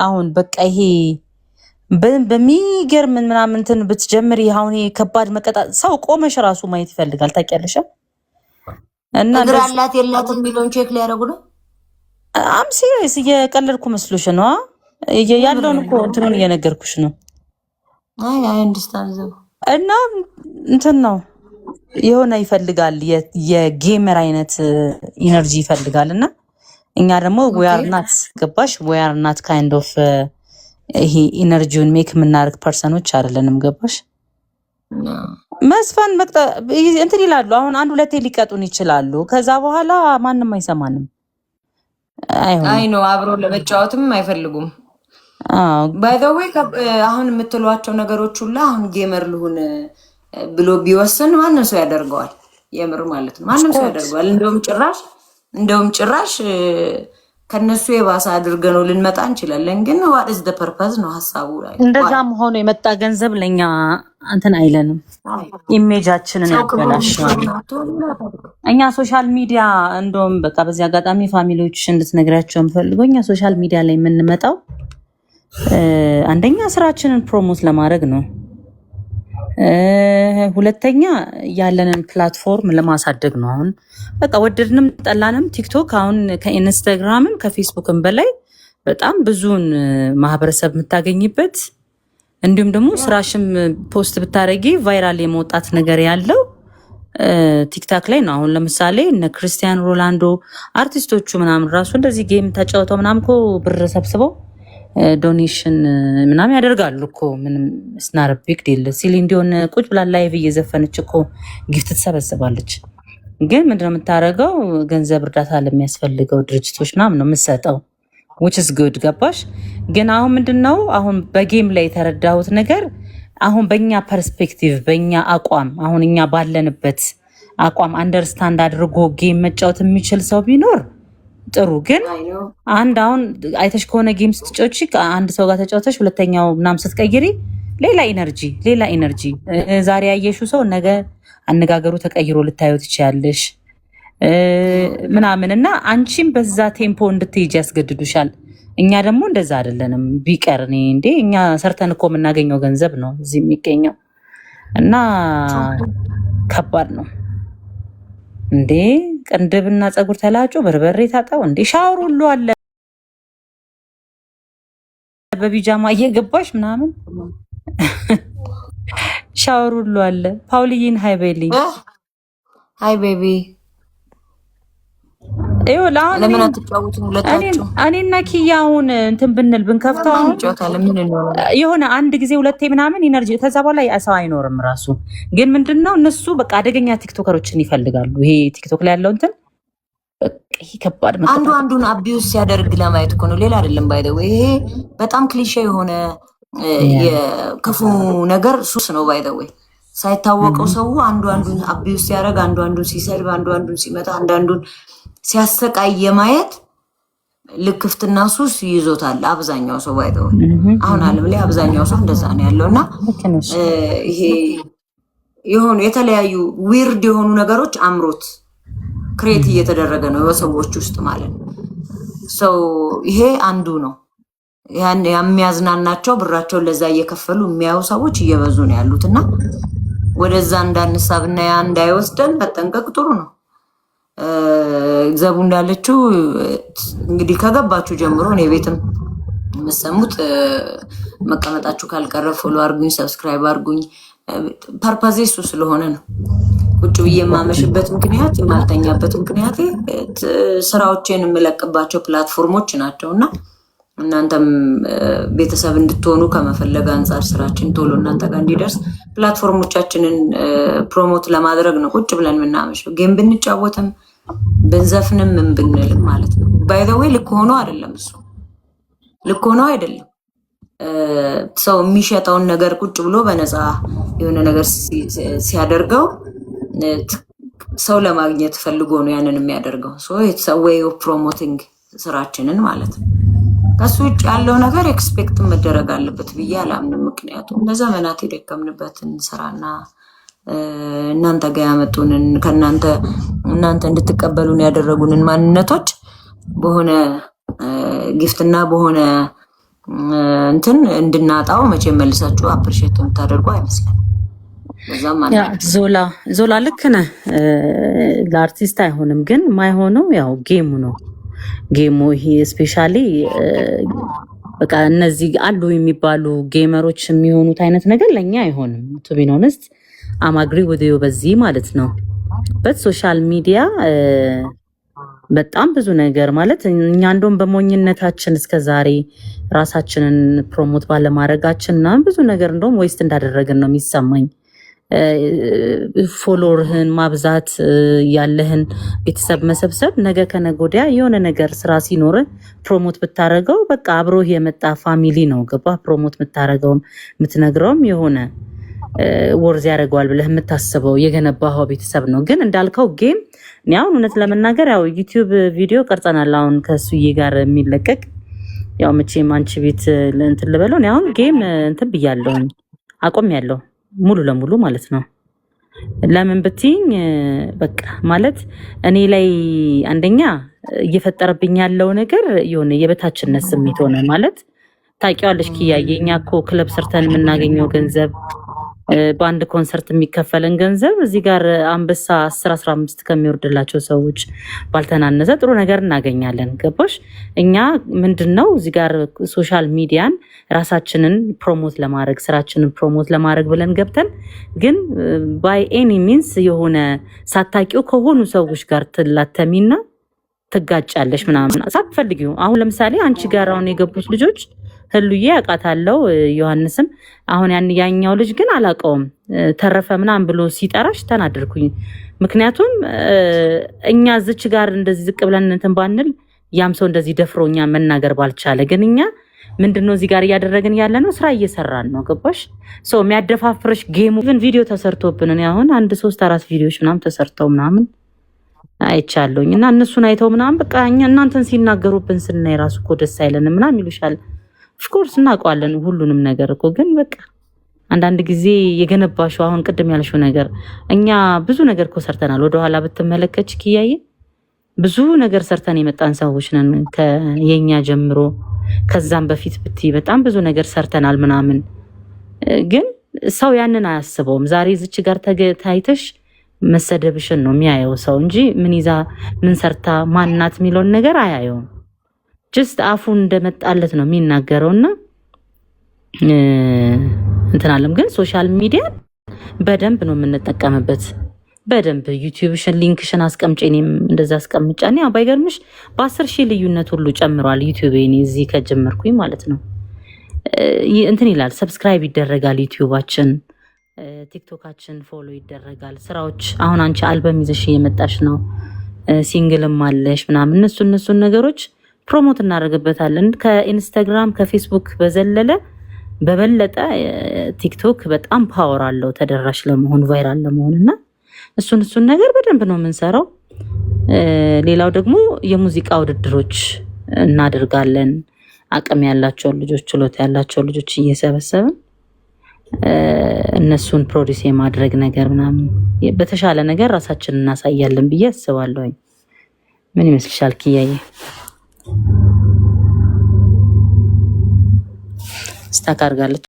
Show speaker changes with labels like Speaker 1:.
Speaker 1: አሁን በቃ ይሄ በሚገርም ምናምን እንትን ብትጀምር አሁን ከባድ መቀጣ ሰው ቆመሽ ራሱ ማየት ይፈልጋል ታውቂያለሽ። እና
Speaker 2: እግር አላት የላትም የሚለውን ቼክ ሊያደርጉ ነው።
Speaker 1: አም ሲሪየስ እየቀለድኩ መስሎሽ ነው? ያለውን እኮ እንትኑን እየነገርኩሽ ነው።
Speaker 2: አይ አንደርስታንድ። እና
Speaker 1: እንትን ነው የሆነ ይፈልጋል የጌመር አይነት ኢነርጂ ይፈልጋል። እና እኛ ደግሞ ዌርናት ገባሽ? ዌርናት ካይንድ ኦፍ ይሄ ኢነርጂውን ሜክ የምናደርግ ፐርሰኖች አይደለንም። ገባሽ? መስፈን እንትን ይላሉ። አሁን አንድ ሁለቴ ሊቀጡን ይችላሉ። ከዛ በኋላ ማንም አይሰማንም።
Speaker 2: አይ ነው አብሮ ለመጫወትም አይፈልጉም። ባይ ዘ ዌይ አሁን የምትሏቸው ነገሮች ሁላ አሁን ጌመር ልሁን ብሎ ቢወስን ማንም ሰው ያደርገዋል። የምር ማለት ነው ማንም ሰው ያደርገዋል። እንደውም ጭራሽ ከነሱ የባሰ አድርገ ነው ልንመጣ እንችላለን። ግን what is the purpose ነው ሐሳቡ ላይ
Speaker 1: እንደዛም ሆኖ የመጣ ገንዘብ ለኛ እንትን አይለንም። ኢሜጃችንን ያበላሻል። እኛ ሶሻል ሚዲያ እንደውም በቃ በዚህ አጋጣሚ ፋሚሊዎች እንድትነግራቸው የምፈልገው እኛ ሶሻል ሚዲያ ላይ የምንመጣው አንደኛ ስራችንን ፕሮሞት ለማድረግ ነው። ሁለተኛ ያለንን ፕላትፎርም ለማሳደግ ነው። አሁን በቃ ወደድንም ጠላንም ቲክቶክ አሁን ከኢንስታግራምም ከፌስቡክም በላይ በጣም ብዙን ማህበረሰብ የምታገኝበት እንዲሁም ደግሞ ስራሽም ፖስት ብታረጊ ቫይራል የመውጣት ነገር ያለው ቲክታክ ላይ ነው። አሁን ለምሳሌ እነ ክርስቲያን ሮላንዶ አርቲስቶቹ ምናምን ራሱ እንደዚህ ጌም ተጫውተው ምናምን እኮ ብር ሰብስበው ዶኔሽን ምናምን ያደርጋሉ እኮ። ምንም ስናር ቢግ ዲል ሲል እንዲሆን ቁጭ ብላ ላይቭ እየዘፈነች እኮ ጊፍት ትሰበስባለች። ግን ምንድነው የምታደርገው? ገንዘብ እርዳታ ለሚያስፈልገው ድርጅቶች ምናምን ነው የምትሰጠው which is good ገባሽ? ግን አሁን ምንድነው አሁን በጌም ላይ የተረዳሁት ነገር አሁን በእኛ ፐርስፔክቲቭ በእኛ አቋም አሁን እኛ ባለንበት አቋም አንደርስታንድ አድርጎ ጌም መጫወት የሚችል ሰው ቢኖር ጥሩ። ግን አሁን አይተሽ ከሆነ ጌም ስትጫወቺ አንድ ሰው ጋር ተጫውተሽ ሁለተኛው ምናምን ስትቀይሪ ሌላ ኢነርጂ ዛሬ ያየሽው ሰው ነገ አነጋገሩ ተቀይሮ ልታዩ ትችያለሽ ምናምን እና አንቺም በዛ ቴምፖ እንድትሄጂ ያስገድዱሻል። እኛ ደግሞ እንደዛ አይደለንም። ቢቀር እንዴ እኛ ሰርተን እኮ የምናገኘው ገንዘብ ነው እዚህ የሚገኘው እና ከባድ ነው እንዴ። ቅንድብና ፀጉር ተላጩ፣ በርበሬ ታጣው እንዴ፣ ሻወር ሁሉ አለ በቢጃማ እየገባሽ ምናምን ሻወር ሁሉ አለ። ፓውሊን ሃይ ቤሊ
Speaker 2: ሃይ ቤቢ ለምን አትጫወቱም? ሁለታችሁ
Speaker 1: እኔና ኪያ አሁን እንትን ብንል ብንከፍተው የሆነ አንድ ጊዜ ሁለቴ ምናምን ኢነርጂ ከዛ በኋላ ሰው አይኖርም ራሱ። ግን ምንድነው እነሱ በቃ አደገኛ ቲክቶከሮችን ይፈልጋሉ። ይሄ ቲክቶክ ላይ ያለው እንትን ይሄ ከባድ
Speaker 2: አንዱን አቢዩስ ሲያደርግ ለማየት እኮ ነው፣ ሌላ አይደለም። ባይ ዘ ወይ ይሄ በጣም ክሊሼ የሆነ የክፉ ነገር ሱስ ነው። ባይ ዘ ወይ ሳይታወቀው ሰው አንዱን አቢዩስ ሲያደርግ፣ አንዱን ሲሰድብ፣ አንዱን ሲመታ፣ አንዱን ሲያሰቃይ የማየት ልክፍትና ሱስ ይዞታል አብዛኛው ሰው። ባይ ዘ ወይ አሁን ዓለም ላይ አብዛኛው ሰው እንደዛ ነው ያለውና ይሄ የሆኑ የተለያዩ ዊርድ የሆኑ ነገሮች አምሮት ክሬት እየተደረገ ነው በሰዎች ውስጥ ማለት ነው። ሰው ይሄ አንዱ ነው። ያን የሚያዝናናቸው ብራቸውን ለዛ እየከፈሉ የሚያዩ ሰዎች እየበዙ ነው ያሉትና ወደዛ እንዳንሳብና ያ እንዳይወስደን መጠንቀቅ ጥሩ ነው። ዘቡ እንዳለችው እንግዲህ ከገባችሁ ጀምሮ እኔ ቤትም የምሰሙት መቀመጣችሁ ካልቀረ ፎሎ አርጉኝ፣ ሰብስክራይብ አርጉኝ። ፐርፐዝ እሱ ስለሆነ ነው። ቁጭ ብዬ የማመሽበት ምክንያት የማልተኛበት ምክንያት ስራዎችን የምለቅባቸው ፕላትፎርሞች ናቸው እና እናንተም ቤተሰብ እንድትሆኑ ከመፈለግ አንጻር ስራችን ቶሎ እናንተ ጋር እንዲደርስ ፕላትፎርሞቻችንን ፕሮሞት ለማድረግ ነው ቁጭ ብለን የምናመሸው። ጌም ብንጫወትም ብንዘፍንም ምን ብንልም ማለት ነው። ባይ ዘ ዌይ ልክ ሆኖ አይደለም፣ እሱ ልክ ሆኖ አይደለም። ሰው የሚሸጠውን ነገር ቁጭ ብሎ በነፃ የሆነ ነገር ሲያደርገው ሰው ለማግኘት ፈልጎ ነው ያንን የሚያደርገው። ኢትስ አ ዌይ ኦፍ ፕሮሞቲንግ ስራችንን ማለት ነው። ከሱ ውጭ ያለው ነገር ኤክስፔክት መደረግ አለበት ብዬ አላምንም። ምክንያቱም ለዘመናት የደከምንበትን ስራና እናንተ ጋር ያመጡንን እናንተ እንድትቀበሉን ያደረጉንን ማንነቶች በሆነ ጊፍትና በሆነ እንትን እንድናጣው መቼ መልሳችሁ አፕሪሼት የምታደርጉ አይመስልም። በዛም
Speaker 1: ዞላ ልክ ነህ። ለአርቲስት አይሆንም፣ ግን ማይሆነው ያው ጌሙ ነው። ጌሙ ይሄ ስፔሻሊ በቃ እነዚህ አሉ የሚባሉ ጌመሮች የሚሆኑት አይነት ነገር ለኛ አይሆንም። ቱ ቢ ኦነስት አማግሪ ወዲዮ በዚህ ማለት ነው። በሶሻል ሚዲያ በጣም ብዙ ነገር ማለት እኛ እንደውም በሞኝነታችን እስከዛሬ ራሳችንን ፕሮሞት ባለማድረጋችን እና ብዙ ነገር እንደውም ዌስት እንዳደረግን ነው የሚሰማኝ። ፎሎወርህን ማብዛት ያለህን ቤተሰብ መሰብሰብ ነገ ከነገ ወዲያ የሆነ ነገር ስራ ሲኖር ፕሮሞት ብታረገው በቃ አብሮህ የመጣ ፋሚሊ ነው። ገባ? ፕሮሞት የምታረገውም የምትነግረውም የሆነ ወርዝ ያደርገዋል ብለህ የምታስበው የገነባኸው ቤተሰብ ነው። ግን እንዳልከው ጌም እኔ አሁን እውነት ለመናገር ያው ዩቲዩብ ቪዲዮ ቀርጸናል አሁን ከሱዬ ጋር የሚለቀቅ ያው መቼም አንቺ ቤት እንትን ልበለው እኔ አሁን ጌም እንትን ብያለሁኝ አቆሚያለሁ ሙሉ ለሙሉ ማለት ነው። ለምን ብትይኝ በቃ ማለት እኔ ላይ አንደኛ እየፈጠረብኝ ያለው ነገር የሆነ የበታችነት ስሜት ሆነ ማለት ታውቂዋለሽ ኪያዬ፣ እኛ እኮ ክለብ ሰርተን የምናገኘው ገንዘብ በአንድ ኮንሰርት የሚከፈለን ገንዘብ እዚህ ጋር አንበሳ 10-15 ከሚወርድላቸው ሰዎች ባልተናነሰ ጥሩ ነገር እናገኛለን። ገባሽ? እኛ ምንድነው እዚህ ጋር ሶሻል ሚዲያን ራሳችንን ፕሮሞት ለማድረግ ስራችንን ፕሮሞት ለማድረግ ብለን ገብተን ግን ባይ ኤኒ ሚንስ የሆነ ሳታቂው ከሆኑ ሰዎች ጋር ትላተሚና ትጋጫለሽ ምናምን ሳትፈልጊው። አሁን ለምሳሌ አንቺ ጋር አሁን የገቡት ልጆች ህሉዬ አውቃታለሁ፣ ዮሐንስም አሁን ያኛው ልጅ ግን አላውቀውም። ተረፈ ምናምን ብሎ ሲጠራሽ ተናደርኩኝ። ምክንያቱም እኛ እዚች ጋር እንደዚህ ዝቅ ብለን እንትን ባንል ያም ሰው እንደዚህ ደፍሮ እኛ መናገር ባልቻለ፣ ግን እኛ ምንድነው እዚህ ጋር እያደረግን ያለ ነው? ስራ እየሰራን ነው። ገባሽ? ሰው የሚያደፋፍርሽ ጌሙ ግን ቪዲዮ ተሰርቶብን እኔ አሁን 1-3-4 ቪዲዮዎች ምናምን ተሰርተው ምናምን አይቻለሁኝ እና እነሱን አይተው ምናምን በቃ እኛ እናንተን ሲናገሩብን ስናይ ራሱ እኮ ደስ አይለንም ምናምን ይሉሻል። ኦፍኮርስ እናውቀዋለን ሁሉንም ነገር እኮ፣ ግን በቃ አንዳንድ ጊዜ የገነባሽው አሁን ቅድም ያልሽው ነገር እኛ ብዙ ነገር እኮ ሰርተናል። ወደኋላ ብትመለከች ኪያዬ ብዙ ነገር ሰርተን የመጣን ሰዎች ነን ከየኛ ጀምሮ ከዛም በፊት ብትይ በጣም ብዙ ነገር ሰርተናል ምናምን። ግን ሰው ያንን አያስበውም። ዛሬ እዚች ጋር ታይተሽ መሰደብሽን ነው የሚያየው ሰው እንጂ ምን ይዛ ምን ሰርታ ማናት የሚለውን ነገር አያየውም። ጀስት አፉን እንደመጣለት ነው የሚናገረውና እንትን አለም። ግን ሶሻል ሚዲያ በደንብ ነው የምንጠቀምበት። በደንብ ዩቲዩብሽን ሊንክሽን አስቀምጪ፣ እኔም እንደዛ አስቀምጫ። እኔ ባይገርምሽ በ10,000 ልዩነት ሁሉ ጨምሯል ዩቲዩብ እኔ እዚህ ከጀመርኩኝ ማለት ነው። እንትን ይላል፣ ሰብስክራይብ ይደረጋል ዩቲዩባችን፣ ቲክቶካችን ፎሎ ይደረጋል። ስራዎች አሁን አንቺ አልበም ይዘሽ እየመጣሽ ነው፣ ሲንግልም አለሽ ምናምን፣ እነሱን ነገሮች ፕሮሞት እናደርግበታለን። ከኢንስታግራም ከፌስቡክ በዘለለ በበለጠ ቲክቶክ በጣም ፓወር አለው ተደራሽ ለመሆን ቫይራል ለመሆን እና እሱን ነገር በደንብ ነው የምንሰራው። ሌላው ደግሞ የሙዚቃ ውድድሮች እናደርጋለን። አቅም ያላቸውን ልጆች ችሎታ ያላቸውን ልጆች እየሰበሰብን እነሱን ፕሮዲስ የማድረግ ነገር ምናምን በተሻለ ነገር ራሳችንን እናሳያለን ብዬ አስባለሁ። ምን ይመስልሻል ኪያዬ? ስታክ አድርጋለች።